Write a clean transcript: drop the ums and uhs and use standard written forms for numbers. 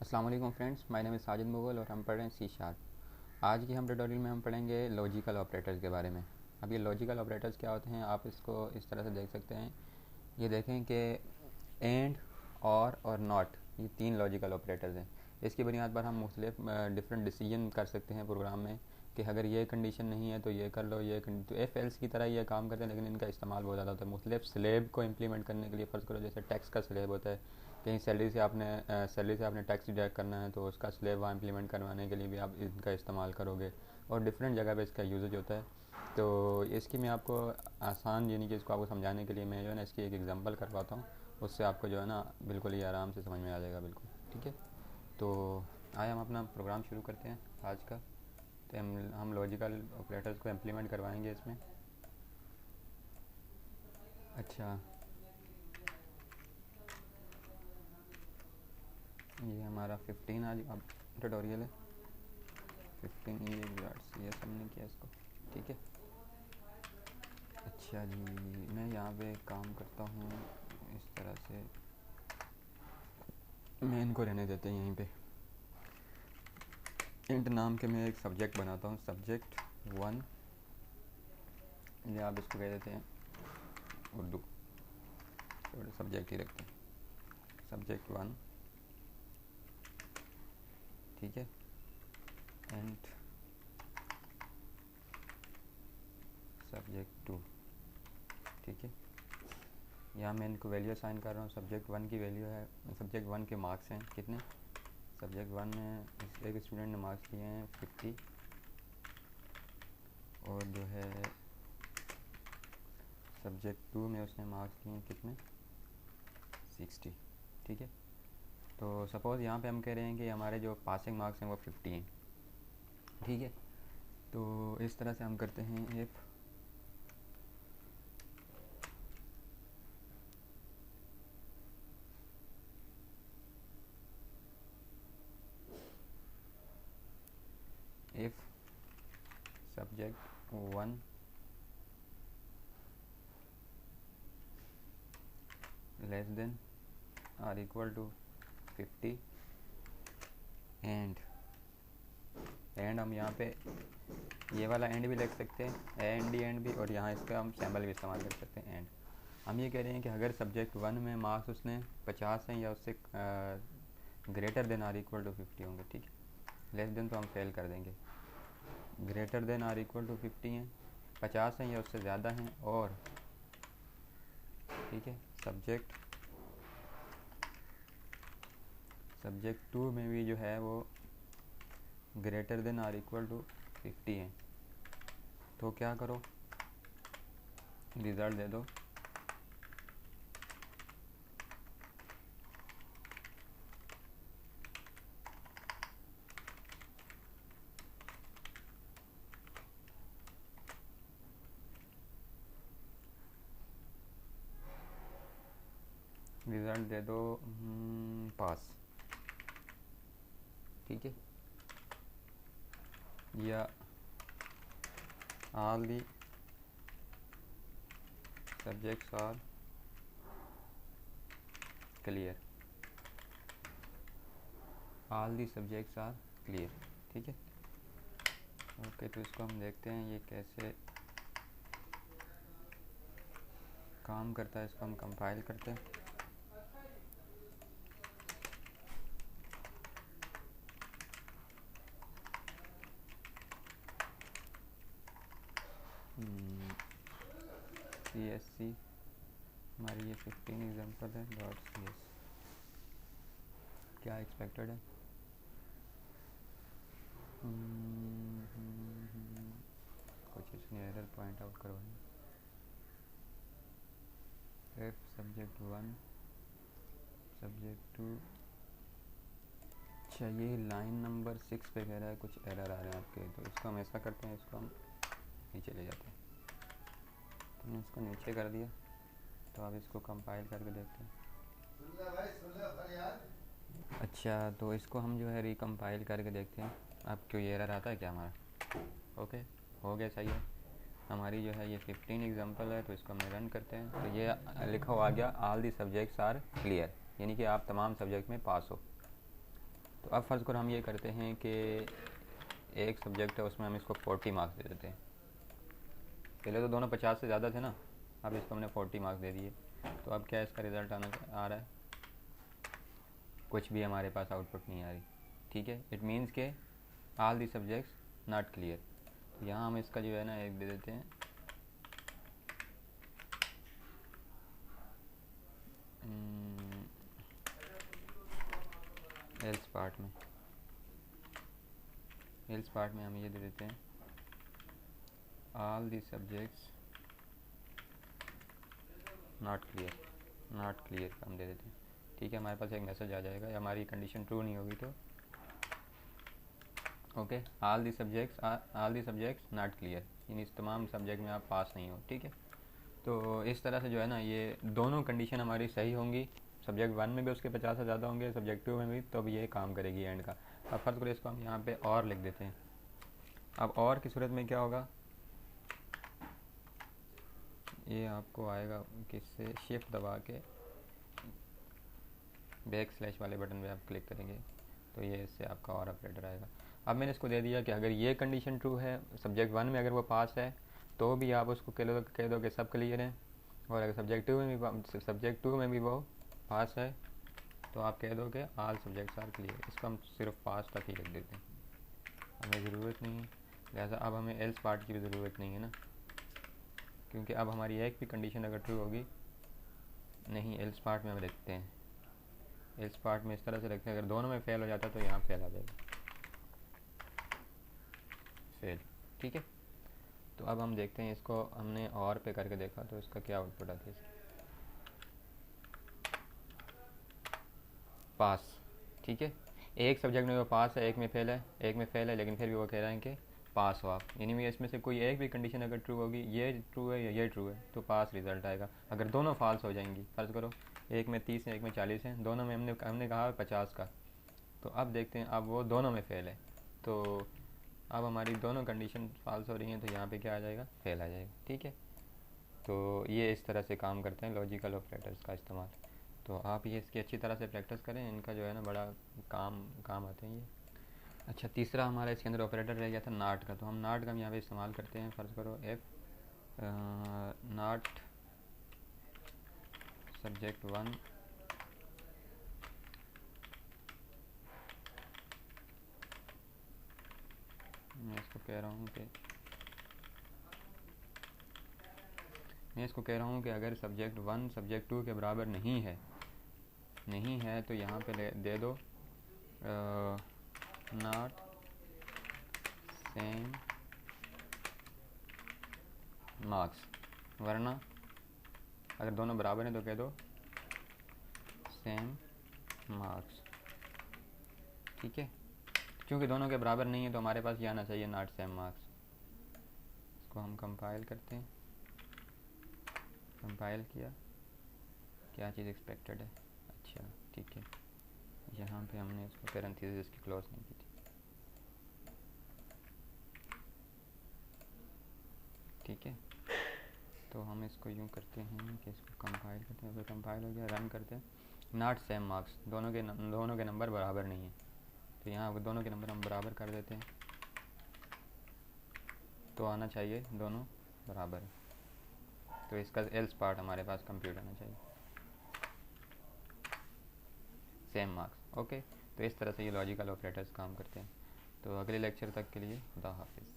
अस्सलाम वालेकुम friends, my name is Sajid Mughal और हम पढ़ रहे हैं सी शार्प। आज की हम ट्यूटोरियल में हम पढ़ेंगे लॉजिकल ऑपरेटर्स के बारे में। अब ये लॉजिकल ऑपरेटर्स क्या होते हैं, आप इसको इस तरह से देख सकते हैं। ये देखें कि एंड और नॉट, ये तीन लॉजिकल ऑपरेटर्स हैं। इसकी बुनियाद पर हम मुख्तलिफ डिफरेंट डिसीजन कर सकते हैं प्रोग्राम में कि अगर ये कंडीशन नहीं है तो ये कर लो, तो एफ एल्स की तरह ये काम करते हैं, लेकिन इनका इस्तेमाल बहुत ज़्यादा होता है मुख्तलिफ स्लेब को इम्प्लीमेंट करने के लिए। फ़र्ज़ करो जैसे टैक्स का स्लेब होता है, कहीं सैलरी से आपने टैक्स डिडक्ट करना है तो उसका स्लेब वहाँ इम्प्लीमेंट करवाने के लिए भी आप इनका इस्तेमाल करोगे, और डिफरेंट जगह पे इसका यूज़ होता है। तो इसकी मैं आपको आसान, यानी कि इसको आपको समझाने के लिए मैं जो है ना इसकी एक एग्जांपल करवाता हूँ। उससे आपको जो है ना बिल्कुल ही आराम से समझ में आ जाएगा, बिल्कुल ठीक है। तो आइए हम अपना प्रोग्राम शुरू करते हैं आज का। तो हम लॉजिकल ऑपरेटर्स को इम्प्लीमेंट करवाएंगे इसमें। अच्छा, ये हमारा 15 आज अब ट्यूटोरियल है। 15 ई सी एस हमने किया इसको, ठीक है। अच्छा जी, मैं यहाँ पे काम करता हूँ इस तरह से, मैं इनको रहने देते हैं यहीं पे। इंट नाम के मैं एक सब्जेक्ट बनाता हूँ, सब्जेक्ट वन, या आप इसको कह देते हैं उर्दू, थोड़े सब्जेक्ट ही रखते हैं, सब्जेक्ट वन, ठीक है। एंड सब्जेक्ट टू, ठीक है। यहाँ मैं इनको वैल्यू असाइन कर रहा हूँ। सब्जेक्ट वन की वैल्यू है, सब्जेक्ट वन के मार्क्स हैं कितने, सब्जेक्ट वन में एक स्टूडेंट ने मार्क्स लिए हैं 50, और जो है सब्जेक्ट टू में उसने मार्क्स लिए हैं कितने, 60, ठीक है। तो सपोज़ यहाँ पे हम कह रहे हैं कि हमारे जो पासिंग मार्क्स हैं वो 50 हैं, ठीक है। तो इस तरह से हम करते हैं if if subject one less than or equal to 50, and हम यहाँ पे ये वाला एंड भी लिख सकते हैं, एंड भी, और यहाँ इसका हम सैम्बल भी इस्तेमाल कर सकते हैं एंड। हम ये कह रहे हैं कि अगर सब्जेक्ट वन में मार्क्स उसने 50 हैं या उससे greater than or equal to 50 होंगे, ठीक है। लेस देन तो हम फेल कर देंगे, greater than or equal to 50 हैं, 50 हैं या उससे ज़्यादा हैं, और ठीक है सब्जेक्ट टू में भी जो है वो greater than or equal to 50 हैं। तो क्या करो, रिज़ल्ट दे दो। रिज़ल्ट दे दो पास, ठीक है। या all the subjects are clear, all the subjects are clear, ठीक है। ओके, तो इसको हम देखते हैं ये कैसे काम करता है। इसको हम कंपाइल करते हैं। सी एस सी हमारी ये 15 एग्जाम्पल है डॉट सी एस, क्या एक्सपेक्टेड है। कुछ इसने एरर पॉइंट आउट करवाई। If subject one subject two, अच्छा ये लाइन नंबर 6 पे कह रहा है कुछ एरर आ रहे हैं आपके। तो इसको हम ऐसा करते हैं, इसको हम नीचे ले जाते हैं। तो हमने इसको नीचे कर दिया, तो अब इसको कंपाइल करके देखते हैं। अच्छा, तो इसको हम जो है रिकम्पाइल करके देखते हैं अब क्यों ये एरर आता है क्या हमारा। ओके, हो गया, सही है। हमारी जो है ये 15 एग्जांपल है, तो इसको हम रन करते हैं। तो ये लिखा हुआ आ गया all the subjects are clear, यानी कि आप तमाम सब्जेक्ट में पास हो। तो अब फ़र्ज़ करो हम ये करते हैं कि एक सब्जेक्ट है, उसमें हम इसको 40 मार्क्स दे देते हैं। पहले तो दोनों 50 से ज़्यादा थे ना, अब इसको हमने 40 मार्क्स दे दिए। तो अब क्या इसका रिज़ल्ट आ रहा है, कुछ भी हमारे पास आउटपुट नहीं आ रही। ठीक है, इट मीन्स के all the subjects not clear. तो यहाँ हम इसका जो है ना एक दे देते हैं एल्स पार्ट में हम ये दे देते हैं all the subjects not clear का हम दे देते हैं। ठीक है, हमारे पास एक मैसेज आ जाएगा, या हमारी कंडीशन ट्रू नहीं होगी तो okay all the subjects not clear, यानी इस तमाम सब्जेक्ट में आप पास नहीं हो। ठीक है, तो इस तरह से जो है ना ये दोनों कंडीशन हमारी सही होंगी। सब्जेक्ट 1 में भी उसके 50 से ज़्यादा होंगे, सब्जेक्ट 2 में भी, तो अब ये काम करेगी एंड का। अब फर्ज करो इसको हम यहाँ पे और लिख देते हैं। अब और की सूरत में क्या होगा, ये आपको आएगा किससे, शिफ्ट दबा के बैक स्लैश वाले बटन पे आप क्लिक करेंगे तो ये इससे आपका और ऑपरेटर आएगा। अब मैंने इसको दे दिया कि अगर ये कंडीशन ट्रू है, सब्जेक्ट 1 में अगर वो पास है तो भी आप उसको कह दो कि सब क्लियर है, और अगर सब्जेक्ट 2 में भी वो पास है तो आप कह दो कि ऑल सब्जेक्ट्स आर क्लियर। इसको हम सिर्फ पास तक ही लिख देते हैं, हमें ज़रूरत नहीं है। लिहाजा अब हमें एल्स पार्ट की भी ज़रूरत नहीं है ना, क्योंकि अब हमारी एक भी कंडीशन अगर ट्रू होगी नहीं, एल्स पार्ट में हम लिखते हैं, एल्स पार्ट में इस तरह से रखते हैं, अगर दोनों में फेल हो जाता तो यहाँ फेल आ जाएगा, फेल। ठीक है, तो अब हम देखते हैं इसको, हमने और पे करके देखा तो इसका क्या आउटपुट आती है, पास। ठीक है, एक सब्जेक्ट में वो पास है, एक में फेल है, लेकिन फिर भी वो कह रहे हैं कि पास हो आप, यानी मैं इसमें से कोई एक भी कंडीशन अगर ट्रू होगी, ये ट्रू है या ये ट्रू है, तो पास रिजल्ट आएगा। अगर दोनों फॉल्स हो जाएंगी, फ़र्ज़ करो एक में 30 है एक में 40 है, दोनों में हमने कहा 50 का, तो अब देखते हैं अब वो दोनों में फेल है, तो अब हमारी दोनों कंडीशन फॉल्स हो रही हैं, तो यहाँ पे क्या आ जाएगा, फेल आ जाएगा। ठीक है, तो ये इस तरह से काम करते हैं लॉजिकल ऑपरेटर्स का इस्तेमाल। तो आप ये इसकी अच्छी तरह से प्रैक्टिस करें, इनका जो है ना बड़ा काम आते हैं ये। अच्छा, तीसरा हमारा इसके अंदर ऑपरेटर रह गया था नॉट का, तो हम नॉट का यहाँ पे इस्तेमाल करते हैं। फ़र्ज़ करो एफ नॉट सब्जेक्ट 1 मैं इसको कह रहा हूँ कि अगर सब्जेक्ट 1 सब्जेक्ट 2 के बराबर नहीं है तो यहाँ पे दे दो नॉट सेम मार्क्स, वरना अगर दोनों बराबर हैं तो कह दो सेम मार्क्स। ठीक है, क्योंकि दोनों के बराबर नहीं है तो हमारे पास ये आना चाहिए नॉट सेम मार्क्स। इसको हम कंपाइल करते हैं, कंपाइल किया, क्या चीज़ एक्सपेक्टेड है, अच्छा ठीक है, यहाँ पे हमने इसको पैरेंथेसिस की क्लोज नहीं की थी। ठीक है, तो हम इसको यूँ करते हैं कि इसको कंपाइल करते हैं, फिर कंपाइल हो गया, रन करते हैं। नॉट सेम मार्क्स, दोनों के नंबर बराबर नहीं है, तो यहाँ दोनों के नंबर हम बराबर कर देते हैं, तो आना चाहिए दोनों बराबर है, तो इसका एल्स पार्ट हमारे पास कंप्यूट आना चाहिए, सेम मार्क्स। ओके, तो इस तरह से ये लॉजिकल ऑपरेटर्स काम करते हैं। तो अगले लेक्चर तक के लिए खुदा हाफिज़।